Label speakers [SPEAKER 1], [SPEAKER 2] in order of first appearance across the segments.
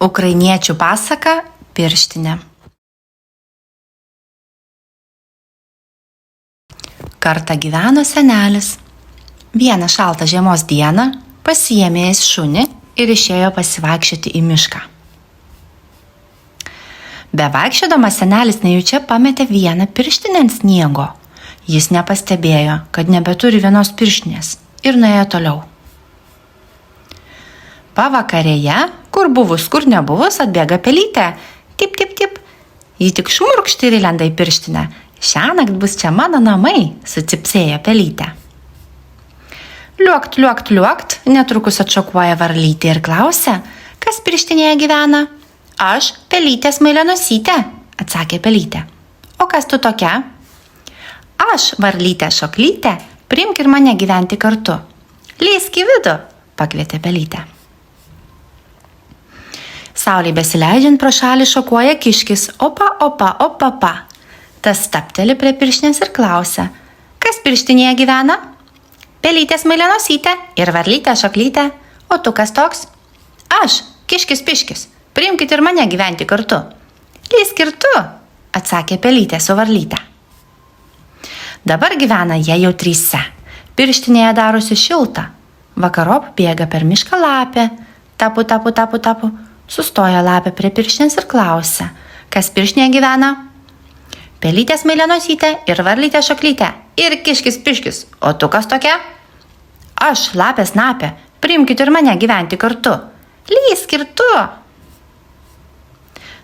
[SPEAKER 1] Ukrainiečių pasaka pirštinė. Kartą gyveno senelis. Vieną šaltą žiemos dieną pasiėmė jis šunį ir išėjo pasivaikščioti į mišką. Bevaikščiodamas senelis nejučia pametė vieną pirštinę ant sniego. Jis nepastebėjo, kad nebeturi vienos pirštinės ir nuėjo toliau. Pavakarėje, kur buvus, kur nebuvus, atbėga pelytė. Tip, tip, tip. Ji tik šmurkšt ir įlenda į pirštinę. Šiąnakt bus čia mano namai, sucipsėjo pelytė. Liuokt, liuokt, liuokt, netrukus atšokuoja varlytė ir klausia, kas pirštinėje gyvena. Aš, pelytė Smailianosytė, atsakė pelytė. O kas tu tokia? Aš, varlytė Šoklytė, priimk ir mane gyventi kartu. Lįsk į vidų, pakvietė pelytė. Saulei besileidžiant pro šalį šokuoja kiškis, opa, opa, opa, opa. Tas stapteli prie pirštinės ir klausia, kas pirštinėje gyvena? Pelytė Smailianosytė ir varlytė Šoklytė, o tu kas toks? Aš, kiškis piškis, priimkit ir mane gyventi kartu. Lįsk ir tu, atsakė pelytė su varlyte. Dabar gyvena jie jau tryse. Pirštinėje darosi šilta. Vakarop bėga per mišką lapė. Tapu, tapu, tapu, tapu. Sustoja lapė prie pirštinės ir klausia, kas pirštinėje gyvena? Pelytė Smailianosytė ir varlytė Šoklytė ir kiškis piškis, o tu kas tokia? Aš, lapė Snapė, priimkit ir mane gyventi kartu. Lįsk ir tu.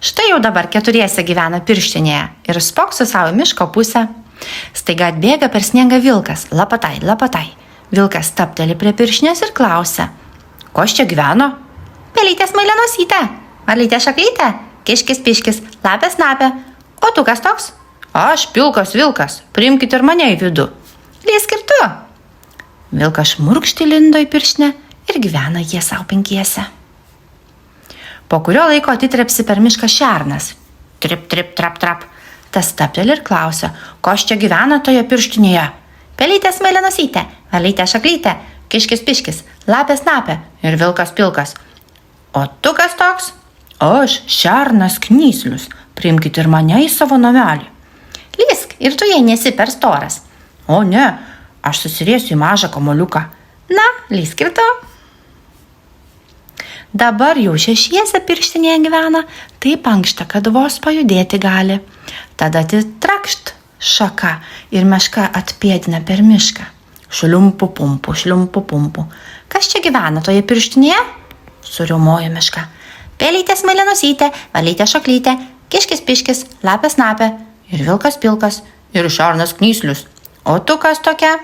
[SPEAKER 1] Štai jau dabar keturiese gyvena pirštinėje ir spokso savo miško pusę. Staiga atbėga per sniegą vilkas, lapatai, lapatai. Vilkas stapteli prie pirštinės ir klausia, ko aš čia gyveno? Pelytė Smailianosytė, varlytė Šoklytė, kiškis piškis, lapė Snapė, o tu kas toks? Aš, pilkas vilkas, priimkit ir mane į vidų. Lįsk ir tu. Vilkas šmurkšti lindo į pirštinę ir gyvena jie savo penkiese. Po kurio laiko atitrepsi per mišką šernas. Trip, trip, trap, trap. Tas stapteli ir klausia, ko aš čia gyvena toje pirštinėje? Pelytė Smailianosytė, varlytė Šoklytė, kiškis piškis, lapė Snapė ir vilkas pilkas. O tu kas toks? Aš, šernas Knyslius, priimkit ir mane į savo namelį. Lįsk ir tu jei nesi per storas. O ne, aš susirėsiu į mažą kamuoliuką. Na, lįsk ir tu. Dabar jau šešiese pirštinėje gyvena, taip ankšta, kad vos pajudėti gali. Tada atitrakšt šaka ir meška atpėdina per mišką. Šliumpu pumpu, šliumpu pumpu. Kas čia gyvena toje pirštinėje? Suriaumojo meška. Pelytė Smailianosytė, varlytė Šoklytė, kiškis piškis, lapė Snapė ir vilkas pilkas ir šernas Knyslius. O tu kas tokia?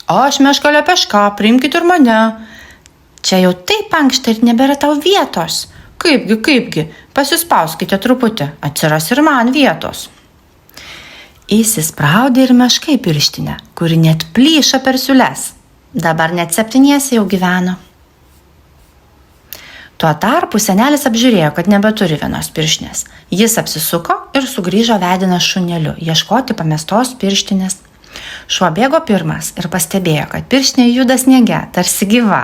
[SPEAKER 1] Aš, meška Lepeška, priimkit ir mane. Čia jau taip ankšta ir nebėra tau vietos. Kaipgi, pasispauskite truputį, atsiras ir man vietos. Įsispraudė ir meška į pirštinę, kuri net plyša per siūles. Dabar net septyniese jau gyveno. Tuo tarpu senelis apžiūrėjo, kad nebeturi vienos pirštinės. Jis apsisuko ir sugrįžo vedinas šuneliu ieškoti pamestos pirštinės. Šuo bėgo pirmas ir pastebėjo, kad pirštinė juda sniege, tarsi gyva.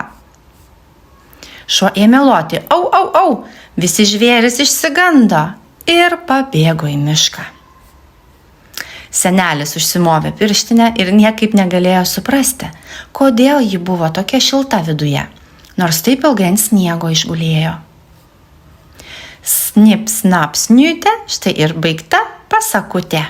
[SPEAKER 1] Šuo ėmė loti, au, au, au, visi žvėrys išsigando ir pabėgo į mišką. Senelis užsimovė pirštinę ir niekaip negalėjo suprasti, kodėl ji buvo tokia šilta viduje. Nors taip ilgai ant sniego išgulėjo. Snip, snap, sniutė, štai ir baigta pasakutė.